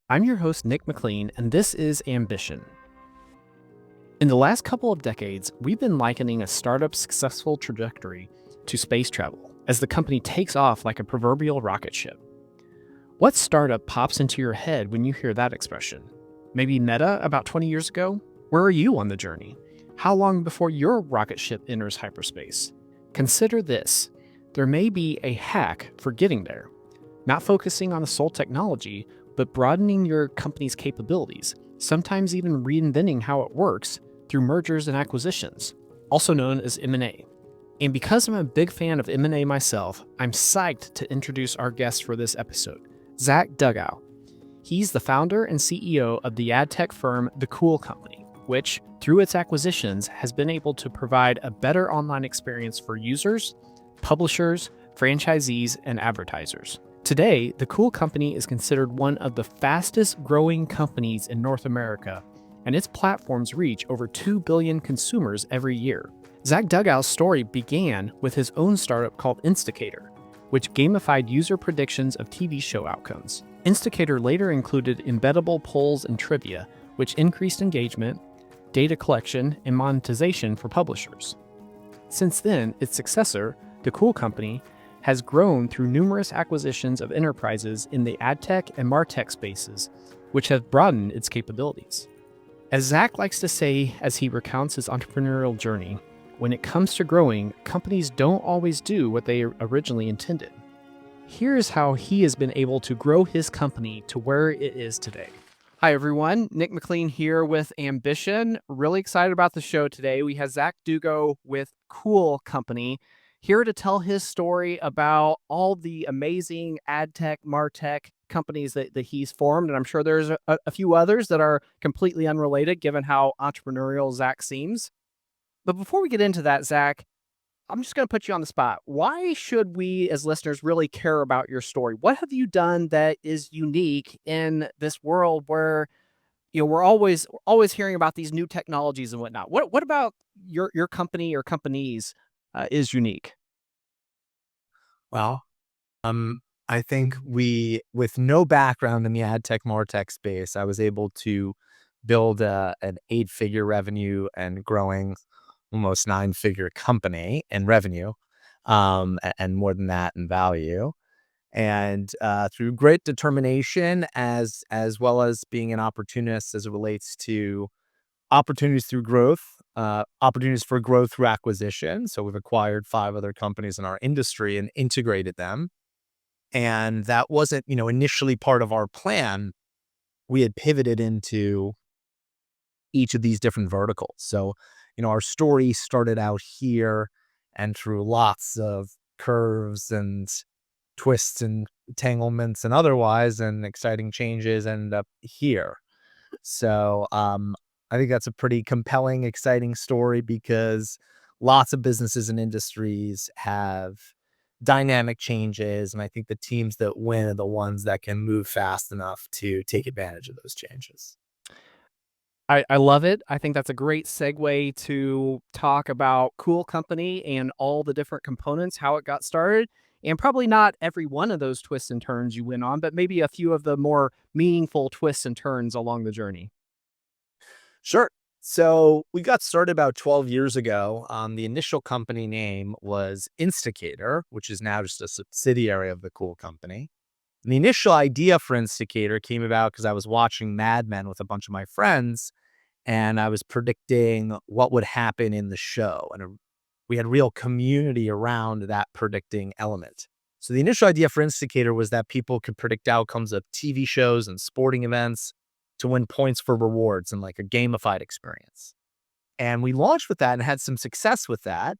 I'm your host, Nick McLean, and this is Ambition. In the last couple of decades, we've been likening a startup's successful trajectory to space travel as the company takes off like a proverbial rocket ship. What startup pops into your head when you hear that expression? Maybe Meta about 20 years ago? Where are you on the journey? How long before your rocket ship enters hyperspace? Consider this. There may be a hack for getting there. Not focusing on the sole technology, but broadening your company's capabilities, sometimes even reinventing how it works through mergers and acquisitions, also known as M&A. And because I'm a big fan of M&A myself, I'm psyched to introduce our guest for this episode, Zack Dugow. He's the founder and CEO of the ad tech firm The Cool Company, which, through its acquisitions, has been able to provide a better online experience for users, publishers, franchisees, and advertisers. Today, The Cool Company is considered one of the fastest growing companies in North America, and its platforms reach over 2 billion consumers every year. Zack Dugow's story began with his own startup called Insticator, which gamified user predictions of TV show outcomes. Insticator later included embeddable polls and trivia, which increased engagement, data collection, and monetization for publishers. Since then, its successor, The Cool Company, has grown through numerous acquisitions of enterprises in the ad tech and martech spaces, which have broadened its capabilities. As Zack likes to say as he recounts his entrepreneurial journey, when it comes to growing, companies don't always do what they originally intended. Here's how he has been able to grow his company to where it is today. Hi, everyone. Nick McLean here with Ambition. Really excited about the show today. We have Zack Dugow with Cool Company here to tell his story about all the amazing ad tech, martech companies that he's formed. And I'm sure there's a few others that are completely unrelated given how entrepreneurial Zack seems. But before we get into that, Zack, I'm just going to put you on the spot. Why should we as listeners really care about your story? What have you done that is unique in this world where we're always hearing about these new technologies and whatnot? What about your company or companies is unique? Well, I think with no background in the ad tech, martech space, I was able to build an 8-figure revenue and growing almost 9-figure company in revenue, and more than that in value. And through great determination, as well as being an opportunist as it relates to opportunities through growth, opportunities for growth through acquisition. So we've acquired 5 other companies in our industry and integrated them. And that wasn't, initially part of our plan. We had pivoted into each of these different verticals. So, our story started out here and through lots of curves and twists and entanglements and otherwise, and exciting changes ended up here. So, I think that's a pretty compelling, exciting story because lots of businesses and industries have dynamic changes. And I think the teams that win are the ones that can move fast enough to take advantage of those changes. I love it. I think that's a great segue to talk about Cool Company and all the different components, how it got started, and probably not every one of those twists and turns you went on, but maybe a few of the more meaningful twists and turns along the journey. Sure. So we got started about 12 years ago. The initial company name was Insticator, which is now just a subsidiary of the Cool Company. And the initial idea for Insticator came about because I was watching Mad Men with a bunch of my friends, and I was predicting what would happen in the show. And we had real community around that predicting element. So the initial idea for Insticator was that people could predict outcomes of TV shows and sporting events to win points for rewards and like a gamified experience. And we launched with that and had some success with that.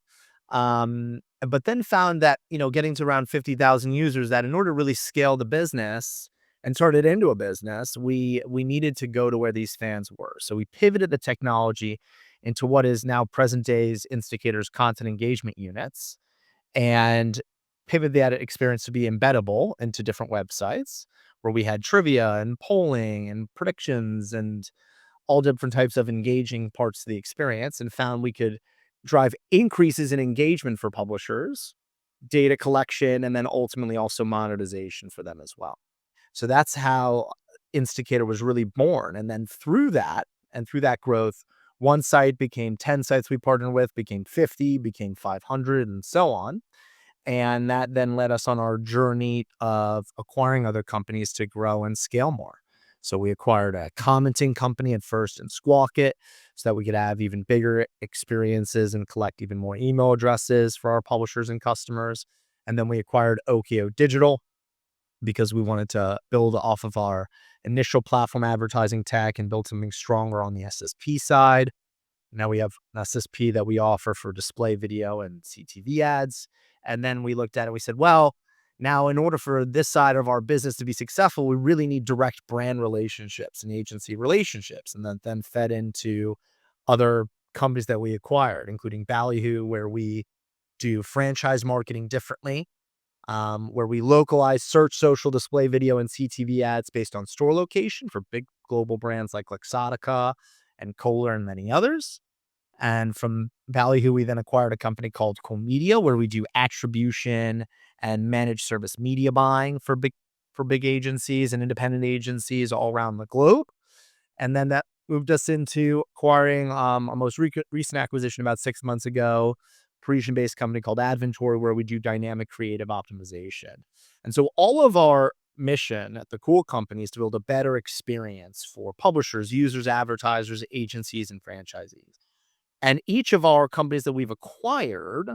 But then found that, getting to around 50,000 users, that in order to really scale the business and turn it into a business, we needed to go to where these fans were. So we pivoted the technology into what is now present day's Insticator's content engagement units and pivoted that experience to be embeddable into different websites where we had trivia and polling and predictions and all different types of engaging parts of the experience, and found we could drive increases in engagement for publishers, data collection, and then ultimately also monetization for them as well. So that's how Instigator was really born. And then through that growth, one site became 10 sites we partnered with, became 50, became 500, and so on. And that then led us on our journey of acquiring other companies to grow and scale more. So we acquired a commenting company at first in Squawk It so that we could have even bigger experiences and collect even more email addresses for our publishers and customers. And then we acquired OKO Digital because we wanted to build off of our initial platform advertising tech and build something stronger on the SSP side. Now we have an SSP that we offer for display video and CTV ads. And then we looked at it, we said, well, now in order for this side of our business to be successful, we really need direct brand relationships and agency relationships. And then fed into other companies that we acquired, including Ballyhoo, where we do franchise marketing differently, where we localize search, social, display video, and CTV ads based on store location for big global brands like Luxottica and Kohler and many others. And from Ballyhoo, we then acquired a company called Cool Media, where we do attribution and managed service media buying for big agencies and independent agencies all around the globe. And then that moved us into acquiring our most recent acquisition about 6 months ago, Parisian-based company called Adventory, where we do dynamic creative optimization. And so all of our mission at the Cool Company is to build a better experience for publishers, users, advertisers, agencies, and franchisees. And each of our companies that we've acquired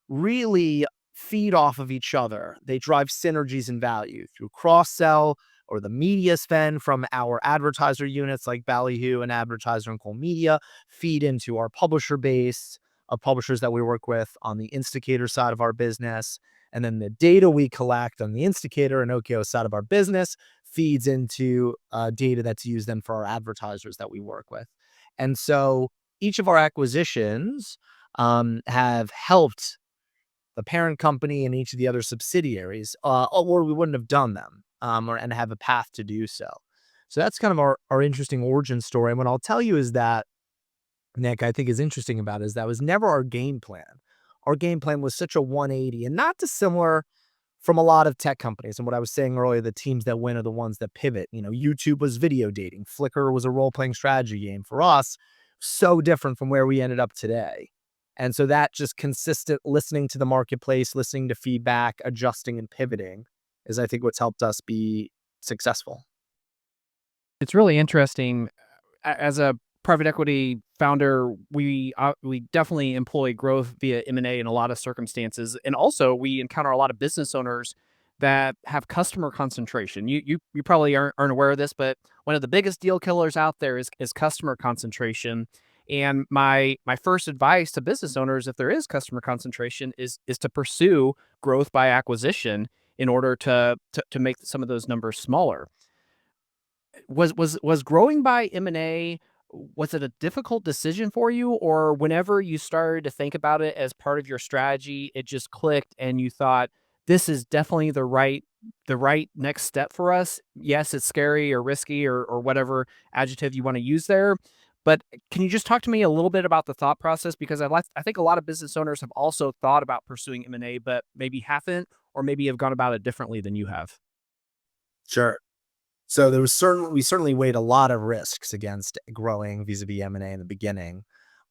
really feed off of each other. They drive synergies and value through cross-sell or the media spend from our advertiser units like Ballyhoo and Advertiser and Cool Media feed into our publisher base of publishers that we work with on the Instigator side of our business. And then the data we collect on the Instigator and OKO side of our business feeds into data that's used then for our advertisers that we work with. And so each of our acquisitions have helped the parent company and each of the other subsidiaries, or we wouldn't have done them, and have a path to do so. So that's kind of our interesting origin story. And what I'll tell you is that, Nick, I think is interesting about it is that was never our game plan. Our game plan was such a 180 and not dissimilar from a lot of tech companies. And what I was saying earlier, the teams that win are the ones that pivot. You know, YouTube was video dating. Flickr was a role-playing strategy game. For us, so different from where we ended up today. And so that just consistent listening to the marketplace, listening to feedback, adjusting and pivoting is, I think, what's helped us be successful. It's really interesting. As a private equity founder, we definitely employ growth via M&A in a lot of circumstances, and also we encounter a lot of business owners that have customer concentration. You probably aren't aware of this, but one of the biggest deal killers out there is customer concentration. And my first advice to business owners, if there is customer concentration, is to pursue growth by acquisition in order to make some of those numbers smaller. Was growing by M&A, was it a difficult decision for you, or whenever you started to think about it as part of your strategy, it just clicked and you thought, this is definitely the right next step for us? Yes, it's scary or risky or whatever adjective you want to use there. But can you just talk to me a little bit about the thought process? Because I think a lot of business owners have also thought about pursuing M&A, but maybe haven't, or maybe have gone about it differently than you have. Sure. So we certainly weighed a lot of risks against growing vis-a-vis M&A in the beginning.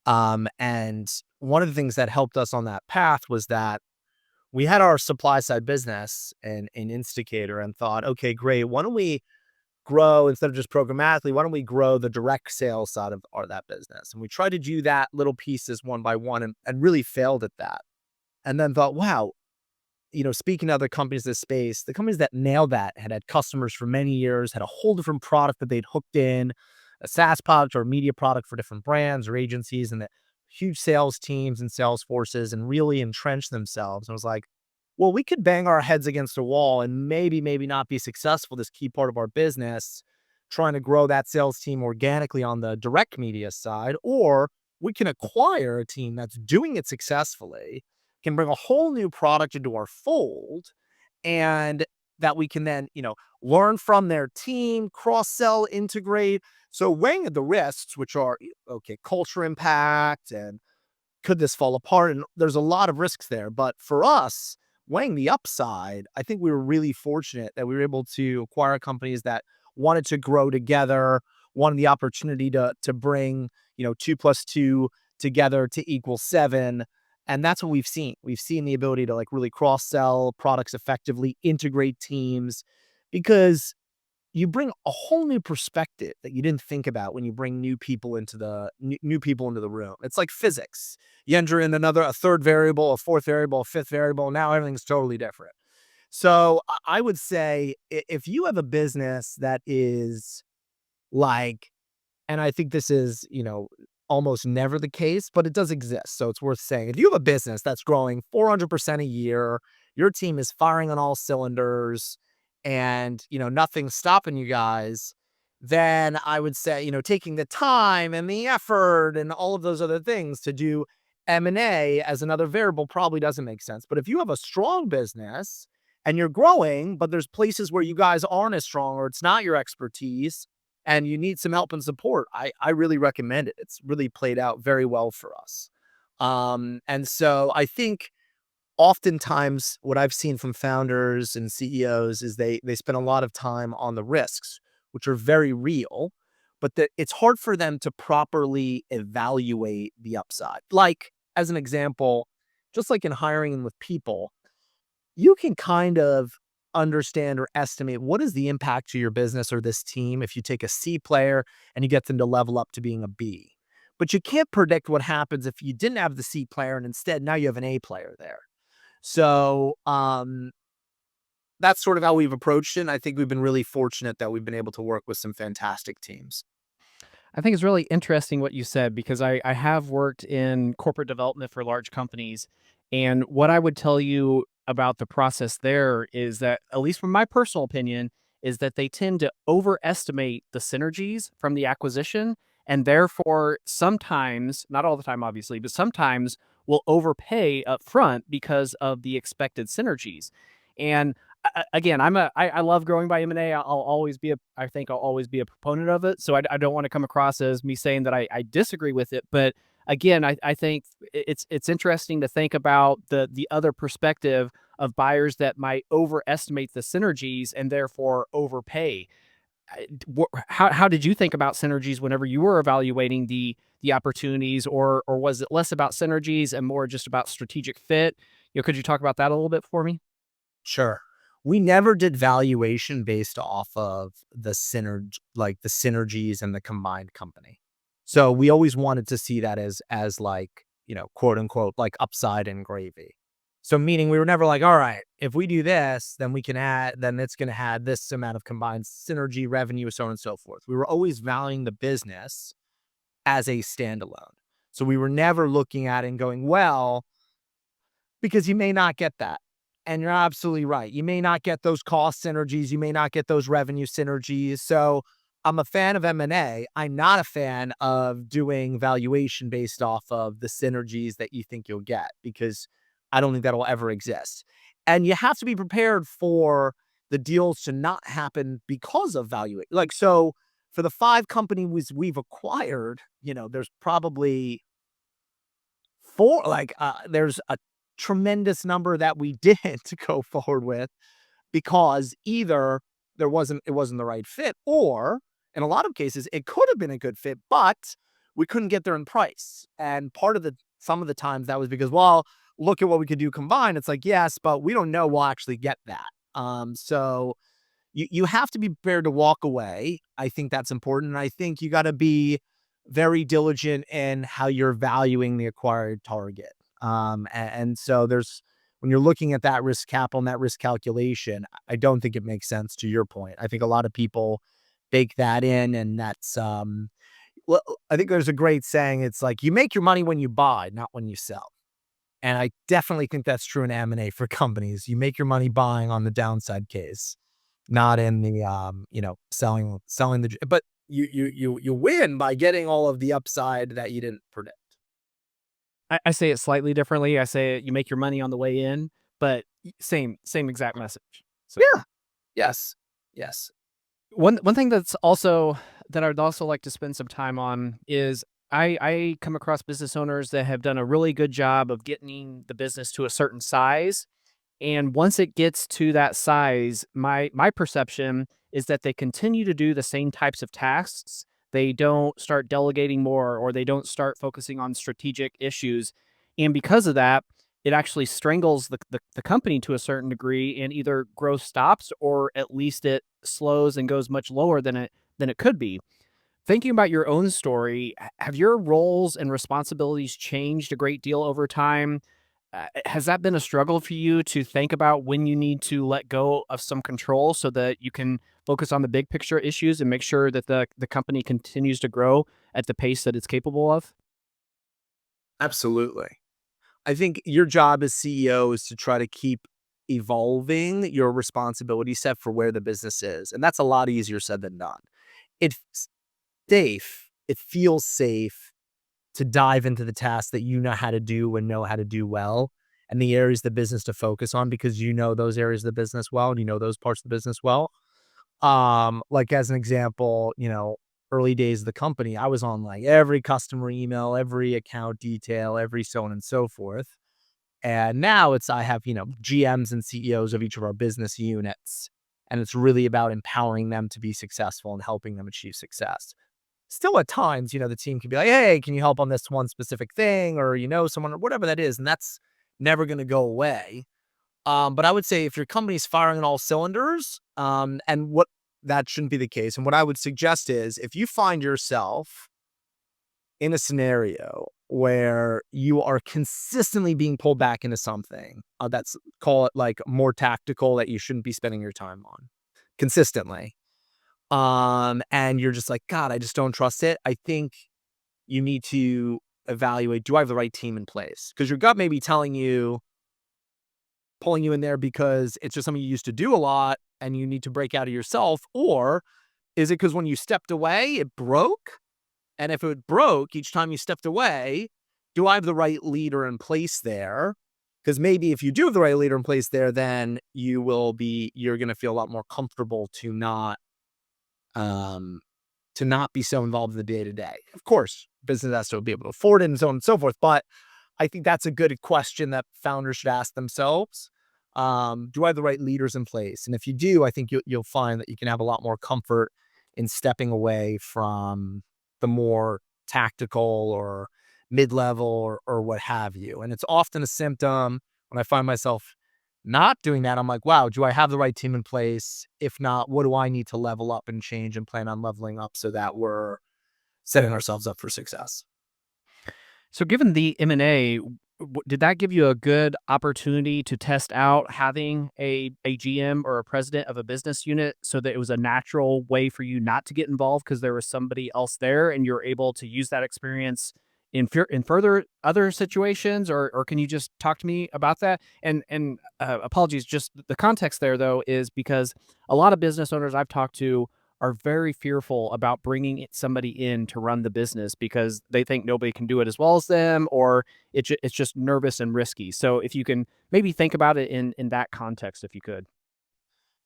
And one of the things that helped us on that path was that we had our supply side business in Instigator and thought, okay, great. Why don't we grow instead of just programmatically? Why don't we grow the direct sales side of that business? And we tried to do that little pieces one by one and really failed at that. And then thought, wow, speaking to other companies in this space, the companies that nailed that had customers for many years, had a whole different product that they'd hooked in, a SaaS product or a media product for different brands or agencies, and that huge sales teams and sales forces, and really entrenched themselves. And I was like, well, we could bang our heads against a wall and maybe not be successful, this key part of our business, trying to grow that sales team organically on the direct media side, or we can acquire a team that's doing it successfully, can bring a whole new product into our fold, and that we can then, learn from their team, cross-sell, integrate. So weighing the risks, which are, okay, culture impact and could this fall apart? And there's a lot of risks there. But for us, weighing the upside, I think we were really fortunate that we were able to acquire companies that wanted to grow together, wanted the opportunity to bring, 2 plus 2 together to equal 7. And that's what we've seen. We've seen the ability to like really cross sell products effectively, integrate teams, because you bring a whole new perspective that you didn't think about when you bring new people into the room. It's like physics. You enter in a third variable, a fourth variable, a fifth variable. Now everything's totally different. So I would say if you have a business that is like, and I think this is, almost never the case, but it does exist. So it's worth saying. If you have a business that's growing 400% a year, your team is firing on all cylinders, and, nothing's stopping you guys, then I would say, taking the time and the effort and all of those other things to do M&A as another variable probably doesn't make sense. But if you have a strong business and you're growing, but there's places where you guys aren't as strong or it's not your expertise and you need some help and support, I really recommend it. It's really played out very well for us. And so I think oftentimes what I've seen from founders and CEOs is they spend a lot of time on the risks, which are very real, but that it's hard for them to properly evaluate the upside. Like, as an example, just like in hiring with people, you can kind of understand or estimate what is the impact to your business or this team if you take a C player and you get them to level up to being a B. But you can't predict what happens if you didn't have the C player and instead now you have an A player there. So that's sort of how we've approached it. And I think we've been really fortunate that we've been able to work with some fantastic teams. I think it's really interesting what you said because I have worked in corporate development for large companies. And what I would tell you about the process there is that, at least from my personal opinion, is that they tend to overestimate the synergies from the acquisition. And therefore, sometimes, not all the time, obviously, but sometimes will overpay up front because of the expected synergies. And again, I love growing by M&A. I think I'll always be a proponent of it. So I don't want to come across as me saying that I disagree with it. But again, I think it's interesting to think about the other perspective of buyers that might overestimate the synergies and therefore overpay. How did you think about synergies whenever you were evaluating the opportunities, or was it less about synergies and more just about strategic fit? Could you talk about that a little bit for me? Sure. We never did valuation based off of the synergies and the combined company. So we always wanted to see that as like, quote unquote, like upside and gravy. So meaning we were never like, all right, if we do this, then it's going to add this amount of combined synergy revenue, so on and so forth. We were always valuing the business as a standalone. So we were never looking at it and going, well, because you may not get that. And you're absolutely right. You may not get those cost synergies. You may not get those revenue synergies. So I'm a fan of M&A. I'm not a fan of doing valuation based off of the synergies that you think you'll get, because I don't think that'll ever exist. And you have to be prepared for the deals to not happen because of valuation. Like, so for the 5 companies we've acquired, there's probably 4, there's a tremendous number that we didn't go forward with because either it wasn't the right fit, or in a lot of cases it could have been a good fit, but we couldn't get there in price. And some of the times that was because, well, look at what we could do combined. It's like, yes, but we don't know we'll actually get that. So you have to be prepared to walk away. I think that's important. And I think you got to be very diligent in how you're valuing the acquired target. And so when you're looking at that risk capital and that risk calculation, I don't think it makes sense, to your point. I think a lot of people bake that in, and that's, well, I think there's a great saying. It's like, you make your money when you buy, not when you sell. And I definitely think that's true in M&A for companies. You make your money buying on the downside case, not in the, selling but you win by getting all of the upside that you didn't predict. I say it slightly differently. I say you make your money on the way in, but same exact message. So Yeah. Yes. Yes. one thing that I'd also like to spend some time on is I come across business owners that have done a really good job of getting the business to a certain size. And once it gets to that size, my perception is that they continue to do the same types of tasks. They don't start delegating more, or they don't start focusing on strategic issues. And because of that, it actually strangles the company to a certain degree, and either growth stops or at least it slows and goes much lower than it could be. Thinking about your own story, have your roles and responsibilities changed a great deal over time? Has that been a struggle for you to think about when you need to let go of some control so that you can focus on the big picture issues and make sure that the company continues to grow at the pace that it's capable of? Absolutely. I think your job as CEO is to try to keep evolving your responsibility set for where the business is. And that's a lot easier said than done. It's safe. It feels safe to dive into the tasks that you know how to do and know how to do well, and the areas of the business to focus on because you know those areas of the business well and you know those parts of the business well. Like as an example, early days of the company, I was on like every customer email, every account detail, every so on and so forth. And now I have, GMs and CEOs of each of our business units. And it's really about empowering them to be successful and helping them achieve success. Still at times, the team can be like, hey, can you help on this one specific thing? Or, someone or whatever that is. And that's never going to go away. But I would say if your company's firing on all cylinders, and what that shouldn't be the case. And what I would suggest is if you find yourself in a scenario where you are consistently being pulled back into something that's call it like more tactical that you shouldn't be spending your time on consistently. And you're just like, God, I just don't trust it. I think you need to evaluate, do I have the right team in place? Because your gut may be telling you, pulling you in there because it's just something you used to do a lot and you need to break out of yourself. Or is it because when you stepped away, it broke? And if it broke each time you stepped away, do I have the right leader in place there? Because maybe if you do have the right leader in place there, then you're going to feel a lot more comfortable um, to not be so involved in the day to day. Of course, business has to be able to afford it and so on and so forth. But I think that's a good question that founders should ask themselves. Do I have the right leaders in place? And if you do, I think you'll find that you can have a lot more comfort in stepping away from the more tactical or mid-level or what have you. And it's often a symptom when I find myself not doing that. I'm like, wow, do I have the right team in place? If not, what do I need to level up and change and plan on leveling up so that we're setting ourselves up for success? So given the M&A, did that give you a good opportunity to test out having a GM or a president of a business unit so that it was a natural way for you not to get involved because there was somebody else there and you're able to use that experience in further other situations, or can you just talk to me about that? And apologies, just the context there though is because a lot of business owners I've talked to are very fearful about bringing somebody in to run the business because they think nobody can do it as well as them, or it's just nervous and risky. So if you can maybe think about it in that context, if you could.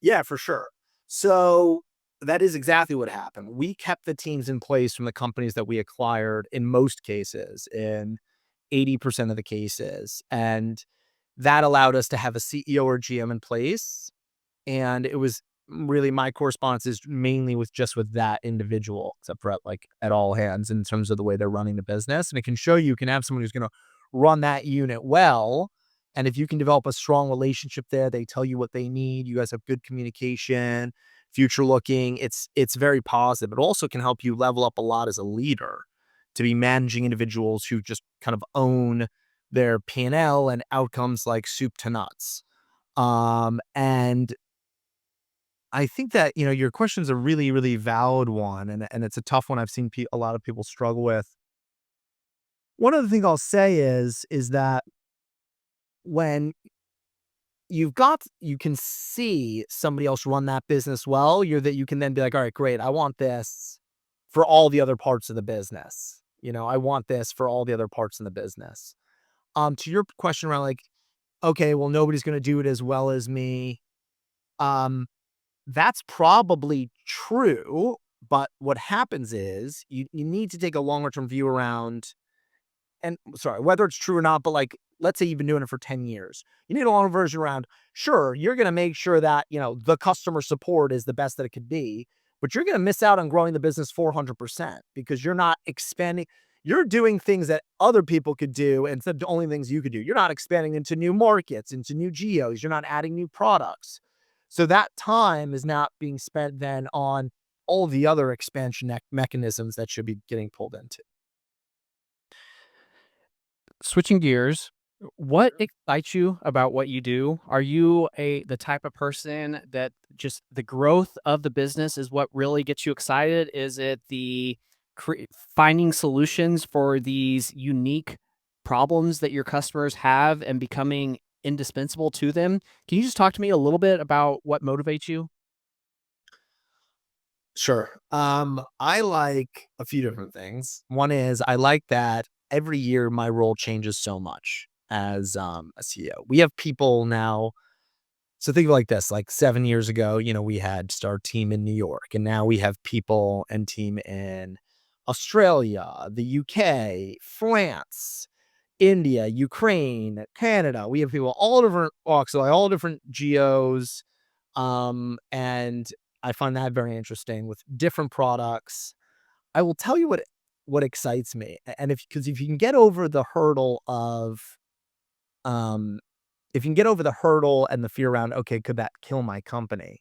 Yeah, for sure. So that is exactly what happened. We kept the teams in place from the companies that we acquired in most cases, in 80% of the cases. And that allowed us to have a CEO or GM in place. And it was really my correspondence is mainly with that individual, except for at all hands in terms of the way they're running the business. And it can show you can have someone who's going to run that unit well. And if you can develop a strong relationship there, they tell you what they need. You guys have good communication, future looking. It's very positive. It also can help you level up a lot as a leader to be managing individuals who just kind of own their P&L and outcomes like soup to nuts. And I think that, your question is a really, really valid one, and it's a tough one I've seen a lot of people struggle with. One of the things I'll say is that when you can see somebody else run that business well, you can then be like, all right, great. I want this for all the other parts of the business. I want this for all the other parts in the business. To your question around like, okay, well, nobody's going to do it as well as me. That's probably true, but what happens is you need to take a longer term view around, and sorry, whether it's true or not, but like let's say you've been doing it for 10 years. You need a longer version around, sure, you're going to make sure that, the customer support is the best that it could be, but you're going to miss out on growing the business 400% because you're not expanding. You're doing things that other people could do instead of the only things you could do. You're not expanding into new markets, into new geos. You're not adding new products. So that time is not being spent then on all the other expansion mechanisms that should be getting pulled into. Switching gears, what excites you about what you do? Are you the type of person that just the growth of the business is what really gets you excited? Is it the finding solutions for these unique problems that your customers have and becoming indispensable to them? Can you just talk to me a little bit about what motivates you? Sure. I like a few different things. One is I like that every year my role changes so much as a CEO. We have people now. So think of it like this, like 7 years ago, we had our team in New York, and now we have people and team in Australia, the UK, France, India, Ukraine, Canada. We have people all different walks, like all different geos. And I find that very interesting with different products. I will tell you what excites me. And if you can get over the hurdle of um if you can get over the hurdle and the fear around, okay, could that kill my company?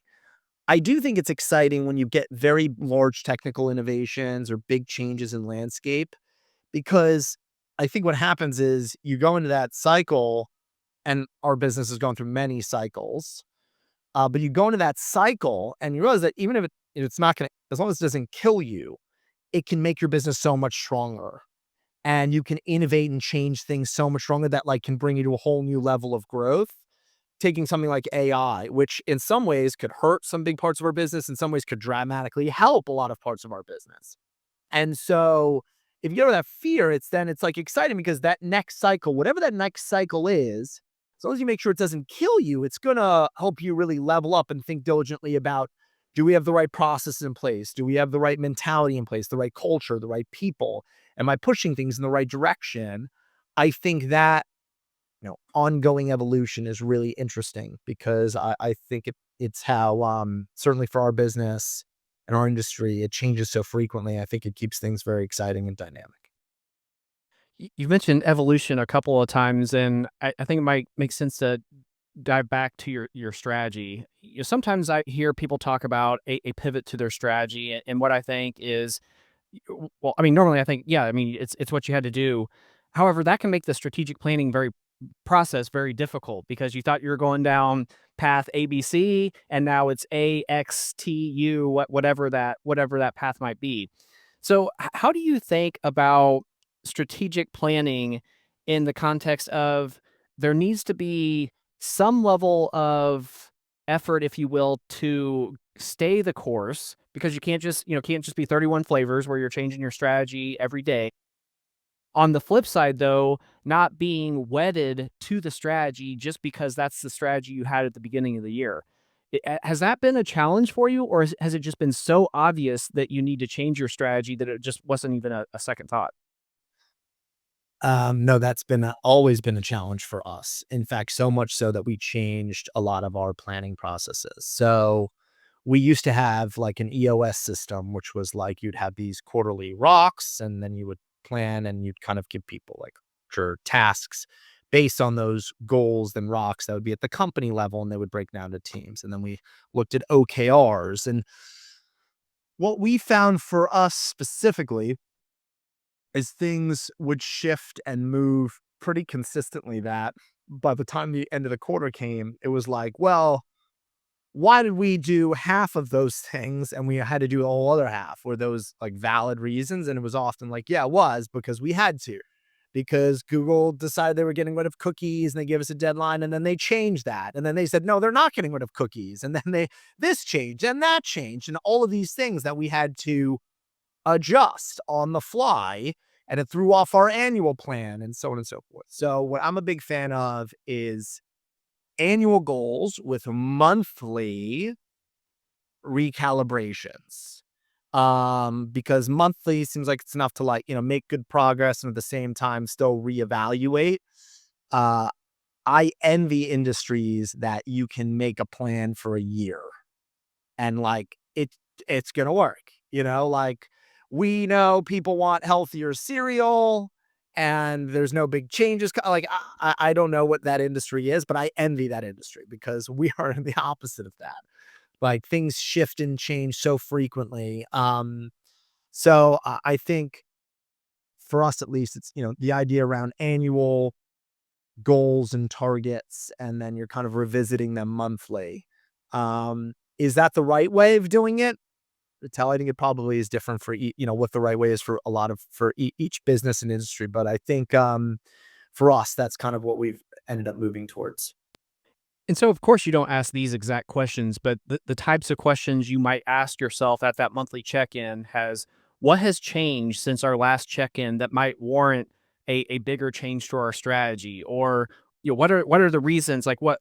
I do think it's exciting when you get very large technical innovations or big changes in landscape, because I think what happens is you go into that cycle, and our business has gone through many cycles. But you go into that cycle and you realize that even if it's not going to, as long as it doesn't kill you, it can make your business so much stronger. And you can innovate and change things so much stronger that like can bring you to a whole new level of growth. Taking something like AI, which in some ways could hurt some big parts of our business, in some ways could dramatically help a lot of parts of our business. And so if you get over that fear, it's like exciting because that next cycle, whatever that next cycle is, as long as you make sure it doesn't kill you, it's gonna help you really level up and think diligently about, do we have the right processes in place? Do we have the right mentality in place, the right culture, the right people? Am I pushing things in the right direction? I think that ongoing evolution is really interesting because I think it's how certainly for our business and our industry, it changes so frequently. I think it keeps things very exciting and dynamic. You mentioned evolution a couple of times, and I think it might make sense to dive back to your strategy. Sometimes I hear people talk about a pivot to their strategy, and what I think is, well, I mean, normally I think, yeah, I mean, it's what you had to do. However, that can make the strategic planning process very difficult because you thought you were going down path ABC, and now it's AXTU, whatever that path might be. So, how do you think about strategic planning in the context of there needs to be some level of effort, if you will, to stay the course because you can't just be 31 flavors where you're changing your strategy every day. On the flip side, though, not being wedded to the strategy just because that's the strategy you had at the beginning of the year. Has that been a challenge for you, or has it just been so obvious that you need to change your strategy that it just wasn't even a second thought? No, that's always been a challenge for us. In fact, so much so that we changed a lot of our planning processes. So we used to have like an EOS system, which was like you'd have these quarterly rocks, and then you would plan and you'd kind of give people like sure tasks based on those goals, then rocks that would be at the company level, and they would break down to teams. And then we looked at OKRs. And what we found for us specifically is things would shift and move pretty consistently, that by the time the end of the quarter came, it was like, well, why did we do half of those things and we had to do the whole other half? Were those like valid reasons? And it was often like, yeah, it was because we had to, because Google decided they were getting rid of cookies and they gave us a deadline, and then they changed that. And then they said, no, they're not getting rid of cookies. And then this changed and that changed, and all of these things that we had to adjust on the fly, and it threw off our annual plan and so on and so forth. So what I'm a big fan of is annual goals with monthly recalibrations. Because monthly seems like it's enough to like, make good progress and at the same time still reevaluate. Uh, I envy industries that you can make a plan for a year and like it's gonna work. Like we know people want healthier cereal and there's no big changes. Like I don't know what that industry is, but I envy that industry because we are the opposite of that. Like things shift and change so frequently. So I think for us at least, it's the idea around annual goals and targets, and then you're kind of revisiting them monthly. Is that the right way of doing it? I think it probably is different for what the right way is for a lot of for each business and industry. But I think for us, that's kind of what we've ended up moving towards. And so, of course, you don't ask these exact questions, but the types of questions you might ask yourself at that monthly check in has what has changed since our last check in that might warrant a bigger change to our strategy? Or, what are the reasons? Like, what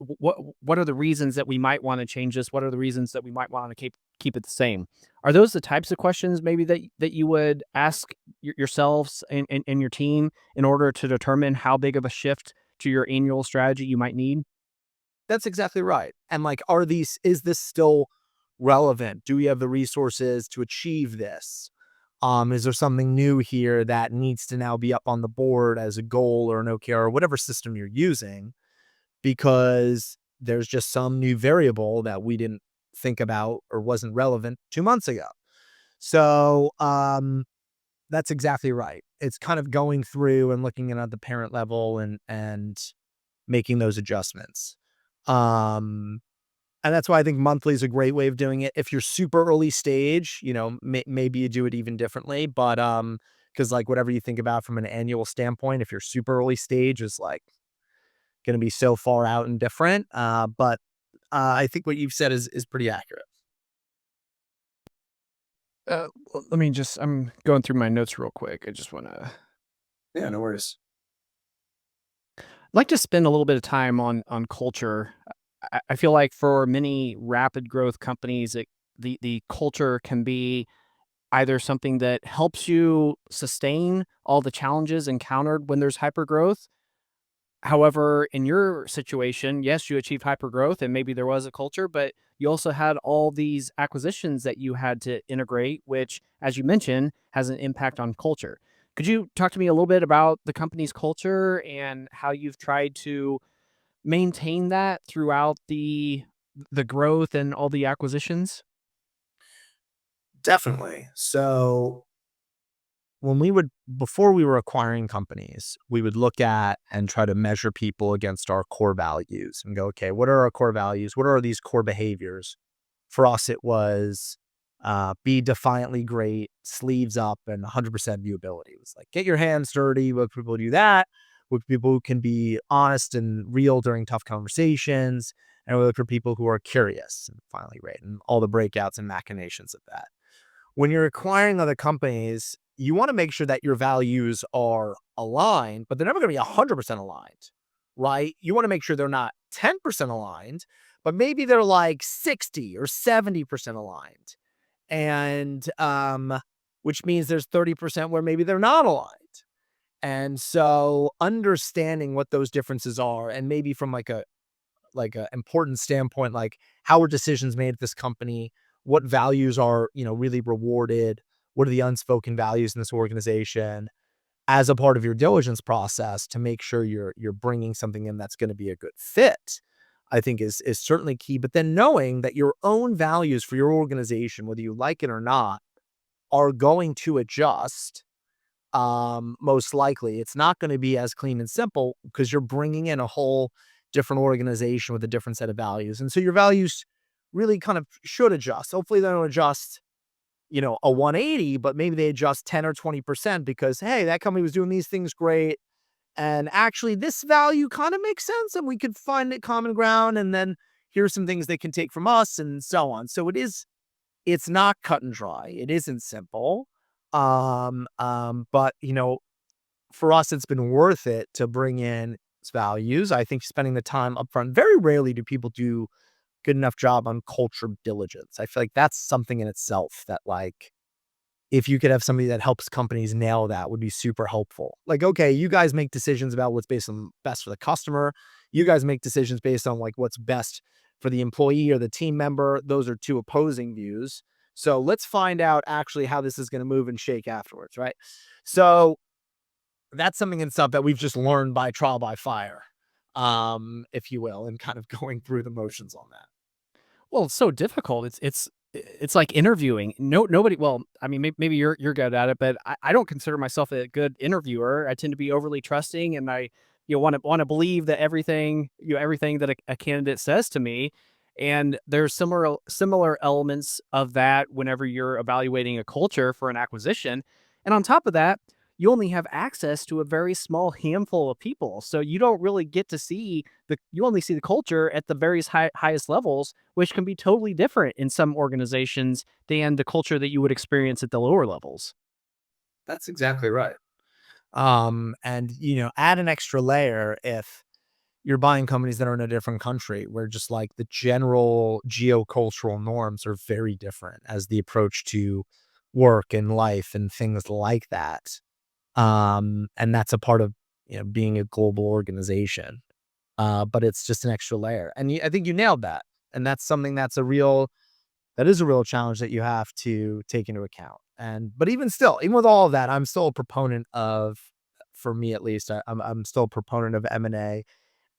are the reasons that we might want to change this? What are the reasons that we might want to keep it the same? Are those the types of questions maybe that you would ask yourselves and your team in order to determine how big of a shift to your annual strategy you might need? That's exactly right. And like, is this still relevant? Do we have the resources to achieve this? Is there something new here that needs to now be up on the board as a goal or an OKR or whatever system you're using? Because there's just some new variable that we didn't think about or wasn't relevant 2 months ago. So that's exactly right. It's kind of going through and looking at the parent level and making those adjustments. Um, and that's why I think monthly is a great way of doing it. If you're super early stage, maybe you do it even differently. But because like whatever you think about from an annual standpoint, if you're super early stage, is like going to be so far out and different. But I think what you've said is pretty accurate. Let me just, I'm going through my notes real quick. I just want to Yeah, no worries. like to spend a little bit of time on culture. I feel like for many rapid growth companies, the culture can be either something that helps you sustain all the challenges encountered when there's hyper growth. However, in your situation, yes, you achieved hyper growth and maybe there was a culture, but you also had all these acquisitions that you had to integrate, which, as you mentioned, has an impact on culture. Could you talk to me a little bit about the company's culture and how you've tried to maintain that throughout the growth and all the acquisitions? Definitely. So when we would before we were acquiring companies, we would look at and try to measure people against our core values and go, okay, what are our core values? What are these core behaviors? For us, it was be defiantly great, sleeves up, and 100% viewability. It was like get your hands dirty. With people who do that, with people who can be honest and real during tough conversations, and we look for people who are curious and finally rate, and all the breakouts and machinations of that. When you're acquiring other companies, you want to make sure that your values are aligned, but they're never going to be 100% aligned, right? You want to make sure they're not 10% aligned, but maybe they're like 60 or 70% aligned. And which means there's 30% where maybe they're not aligned. And so understanding what those differences are and maybe from like a important standpoint, like how are decisions made at this company? What values are, really rewarded? What are the unspoken values in this organization as a part of your diligence process to make sure you're bringing something in that's going to be a good fit? I think is certainly key. But then knowing that your own values for your organization, whether you like it or not, are going to adjust. Most likely, it's not going to be as clean and simple because you're bringing in a whole different organization with a different set of values, and so your values really kind of should adjust. Hopefully, they don't adjust a 180, but maybe they adjust 10 or 20% because, hey, that company was doing these things great. And actually, this value kind of makes sense and we could find it common ground. And then here's some things they can take from us and so on. So it's not cut and dry. It isn't simple. But for us, it's been worth it to bring in values. I think spending the time upfront, very rarely do people do good enough job on culture diligence. I feel like that's something in itself that like if you could have somebody that helps companies nail that would be super helpful. Like, okay, you guys make decisions about what's based on best for the customer. You guys make decisions based on like what's best for the employee or the team member. Those are two opposing views. So let's find out actually how this is going to move and shake afterwards, right? So that's something and stuff that we've just learned by trial by fire, if you will, and kind of going through the motions on that. Well, it's so difficult. It's like interviewing. Nobody. Well, I mean, maybe you're good at it, but I don't consider myself a good interviewer. I tend to be overly trusting, and I want to believe that everything that a candidate says to me. And there's similar elements of that whenever you're evaluating a culture for an acquisition. And on top of that, you only have access to a very small handful of people, so you don't really get to see you only see the culture at the various highest levels, which can be totally different in some organizations than the culture that you would experience at the lower levels. That's exactly right. And add an extra layer if you're buying companies that are in a different country where just like the general geocultural norms are very different as the approach to work and life and things like that. And that's a part of being a global organization. But it's just an extra layer. And I think you nailed that. And that's something that is a real challenge that you have to take into account. But even still, even with all of that, I'm still a proponent of, for me at least, I'm still a proponent of M&A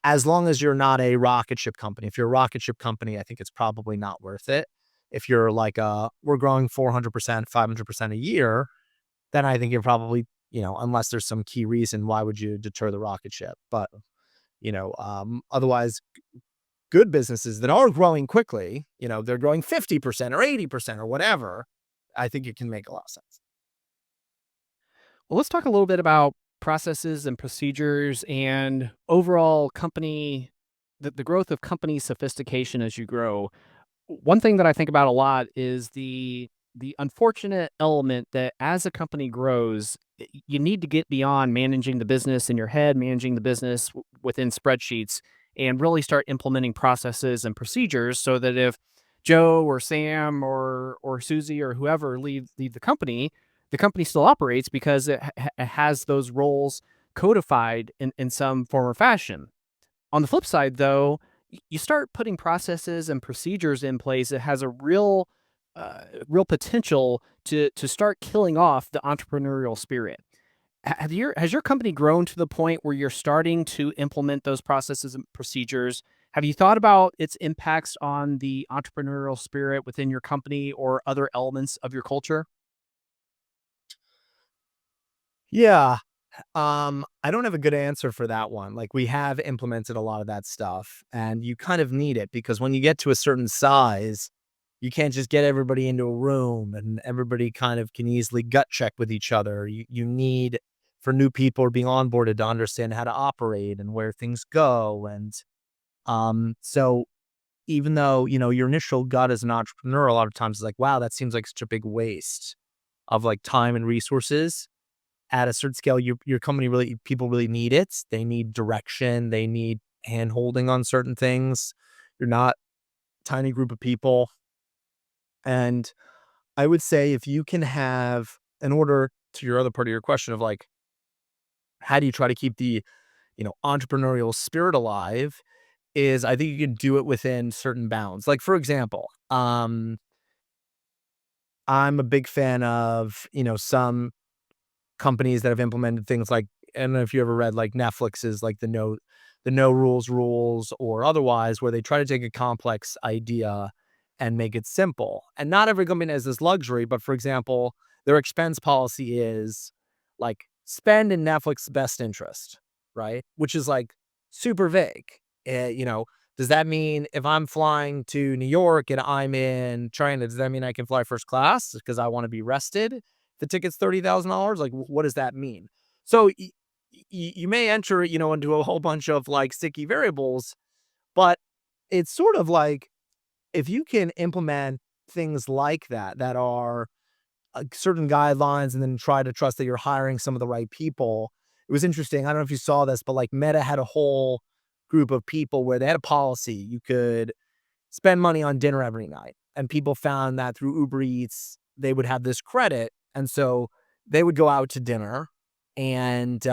as long as you're not a rocket ship company. If you're a rocket ship company, I think it's probably not worth it. If you're like we're growing 400%, 500% a year, then I think you're probably, unless there's some key reason, why would you deter the rocket ship? But, otherwise, good businesses that are growing quickly, they're growing 50% or 80% or whatever, I think it can make a lot of sense. Well, let's talk a little bit about processes and procedures and overall the growth of company sophistication as you grow. One thing that I think about a lot is the unfortunate element that as a company grows, you need to get beyond managing the business in your head, managing the business within spreadsheets, and really start implementing processes and procedures so that if Joe or Sam or Susie or whoever leave the company still operates because it has those roles codified in some form or fashion. On the flip side, though, you start putting processes and procedures in place that has a real potential to start killing off the entrepreneurial spirit. Has your company grown to the point where you're starting to implement those processes and procedures? Have you thought about its impacts on the entrepreneurial spirit within your company or other elements of your culture? Yeah. I don't have a good answer for that one. Like we have implemented a lot of that stuff and you kind of need it because when you get to a certain size, you can't just get everybody into a room and everybody kind of can easily gut check with each other. You need for new people or being onboarded to understand how to operate and where things go. And so even though, your initial gut as an entrepreneur, a lot of times is like, wow, that seems like such a big waste of like time and resources at a certain scale, your company really people really need it. They need direction. They need hand holding on certain things. You're not a tiny group of people. And I would say if you can have, in order to your other part of your question of like, how do you try to keep the, entrepreneurial spirit alive? Is I think you can do it within certain bounds. Like for example, I'm a big fan of, some companies that have implemented things like I don't know if you ever read like Netflix's like the no rules or otherwise where they try to take a complex idea and make it simple. And not every company has this luxury, but for example, their expense policy is like spend in Netflix's best interest, right? Which is like super vague. Does that mean if I'm flying to New York and I'm in China, does that mean I can fly first class because I want to be rested? The ticket's $30,000. Like, what does that mean? So you may enter, into a whole bunch of like sticky variables, but it's sort of like if you can implement things like that, that are certain guidelines and then try to trust that you're hiring some of the right people. It was interesting. I don't know if you saw this, but like Meta had a whole group of people where they had a policy. You could spend money on dinner every night. And people found that through Uber Eats, they would have this credit And so they would go out to dinner. And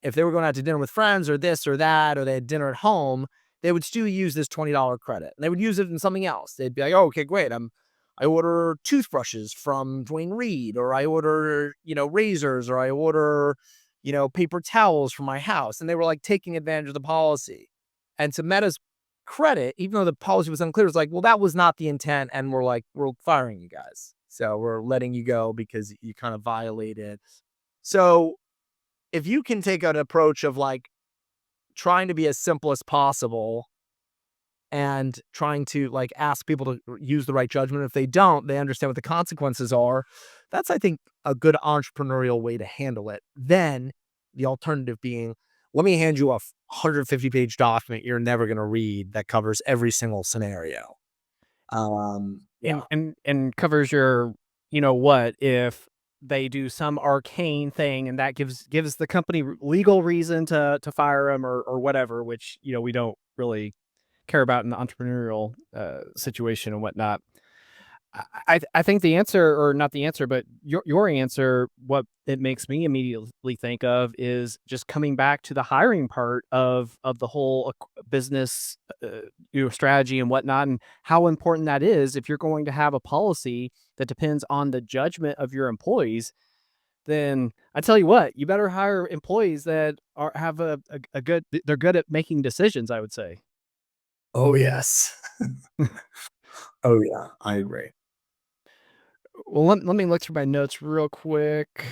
if they were going out to dinner with friends or this or that, or they had dinner at home, they would still use this $20 credit. And they would use it in something else. They'd be like, oh, okay, great. I order toothbrushes from Dwayne Reed, or I order, razors, or I order, paper towels for my house. And they were like taking advantage of the policy. And to Meta's credit, even though the policy was unclear, it's like, well, that was not the intent. And we're firing you guys. So we're letting you go because you kind of violated. So if you can take an approach of like trying to be as simple as possible and trying to like ask people to use the right judgment, if they don't, they understand what the consequences are. That's, I think, a good entrepreneurial way to handle it. Then the alternative being, let me hand you a 150-page document you're never going to read that covers every single scenario. Yeah. And covers your, what if they do some arcane thing and that gives the company legal reason to fire them or whatever, which, we don't really care about in the entrepreneurial situation and whatnot. I think the answer, or not the answer, but your answer, what it makes me immediately think of is just coming back to the hiring part of the whole business, strategy and whatnot, and how important that is. If you're going to have a policy that depends on the judgment of your employees, then I tell you what, you better hire employees that have a good, they're good at making decisions, I would say. Oh, yes. Oh, yeah. I agree. Well, let me look through my notes real quick.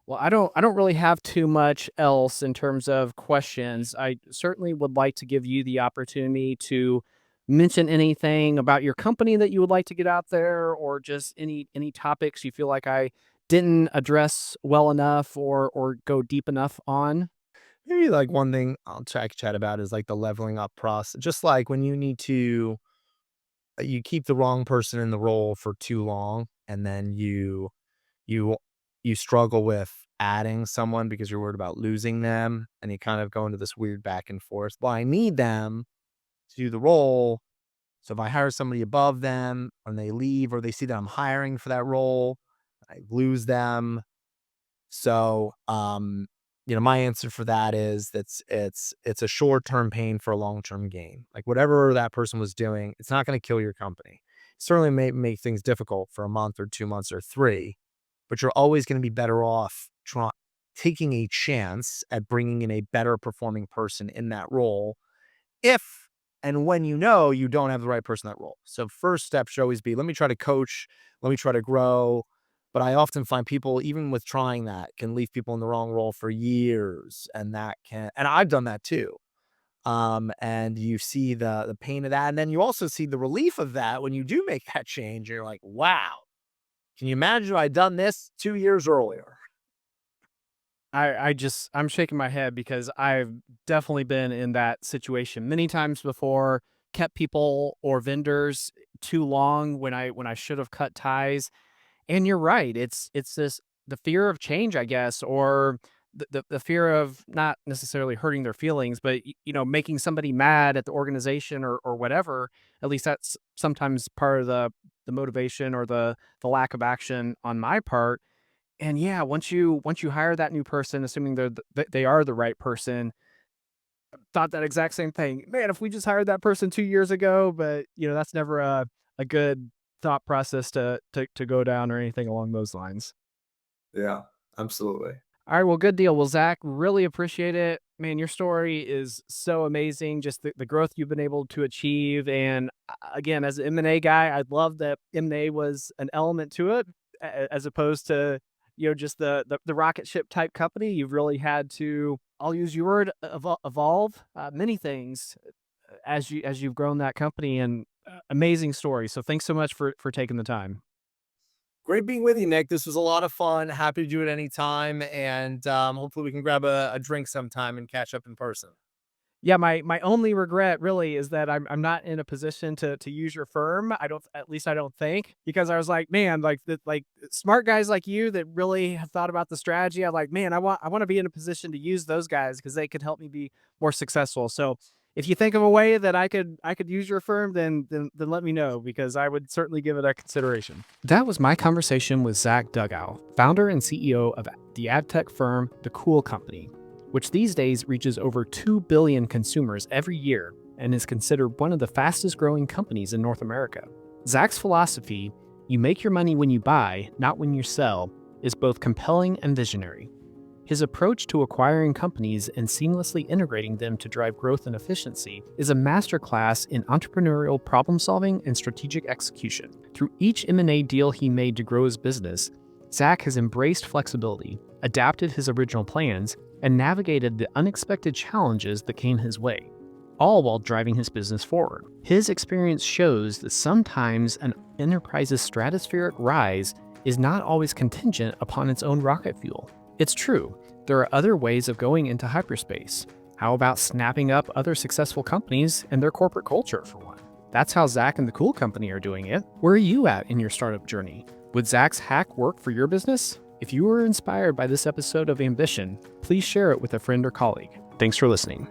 Well, I don't really have too much else in terms of questions. I certainly would like to give you the opportunity to mention anything about your company that you would like to get out there, or just any topics you feel like I didn't address well enough or go deep enough on. Maybe like one thing I'll chat about is like the leveling up process. Just like when you need to, you keep the wrong person in the role for too long, and then you you struggle with adding someone because you're worried about losing them, and you kind of go into this weird back and forth. Well, I need them to do the role. So if I hire somebody above them and they leave, or they see that I'm hiring for that role, I lose them. So, my answer for that is it's a short-term pain for a long-term gain. Like whatever that person was doing, it's not going to kill your company. Certainly may make things difficult for a month or 2 months or three, but you're always going to be better off taking a chance at bringing in a better performing person in that role, if and when you don't have the right person in that role. So first step should always be, let me try to coach, let me try to grow. But I often find people, even with trying that, can leave people in the wrong role for years. And I've done that too. And you see the pain of that. And then you also see the relief of that when you do make that change. You're like, wow, can you imagine if I'd done this 2 years earlier? I'm shaking my head because I've definitely been in that situation many times before, kept people or vendors too long when I should have cut ties. And you're right. It's this, the fear of change, I guess, or the fear of not necessarily hurting their feelings, but making somebody mad at the organization or whatever. At least that's sometimes part of the motivation or the lack of action on my part. And yeah, once you hire that new person, assuming they are the right person, thought that exact same thing. Man, if we just hired that person 2 years ago, but that's never a good thought process to go down or anything along those lines. Yeah, absolutely. All right, well, good deal. Well, Zach, really appreciate it. Man, your story is so amazing. Just the growth you've been able to achieve. And again, as an M&A guy, I love that M&A was an element to it, as opposed to, just the rocket ship type company. You've really had to, I'll use your word, evolve many things as you've grown that company, and amazing story. So thanks so much for taking the time. Great being with you, Nick. This was a lot of fun. Happy to do it anytime. And hopefully we can grab a drink sometime and catch up in person. Yeah, my only regret really is that I'm not in a position to use your firm. I don't, at least I don't think, because I was like, man, like smart guys like you that really have thought about the strategy. I'm like, man, I want to be in a position to use those guys because they could help me be more successful. So If you think of a way that I could use your firm, then let me know, because I would certainly give it a consideration. That was my conversation with Zack Dugow, founder and CEO of the ad tech firm The Cool Company, which these days reaches over 2 billion consumers every year and is considered one of the fastest growing companies in North America. Zack's philosophy, "You make your money when you buy, not when you sell," is both compelling and visionary. His approach to acquiring companies and seamlessly integrating them to drive growth and efficiency is a masterclass in entrepreneurial problem-solving and strategic execution. Through each M&A deal he made to grow his business, Zack has embraced flexibility, adapted his original plans, and navigated the unexpected challenges that came his way, all while driving his business forward. His experience shows that sometimes an enterprise's stratospheric rise is not always contingent upon its own rocket fuel. It's true, there are other ways of going into hyperspace. How about snapping up other successful companies and their corporate culture, for one? That's how Zack and the Cool Company are doing it. Where are you at in your startup journey? Would Zack's hack work for your business? If you were inspired by this episode of Ambition, please share it with a friend or colleague. Thanks for listening.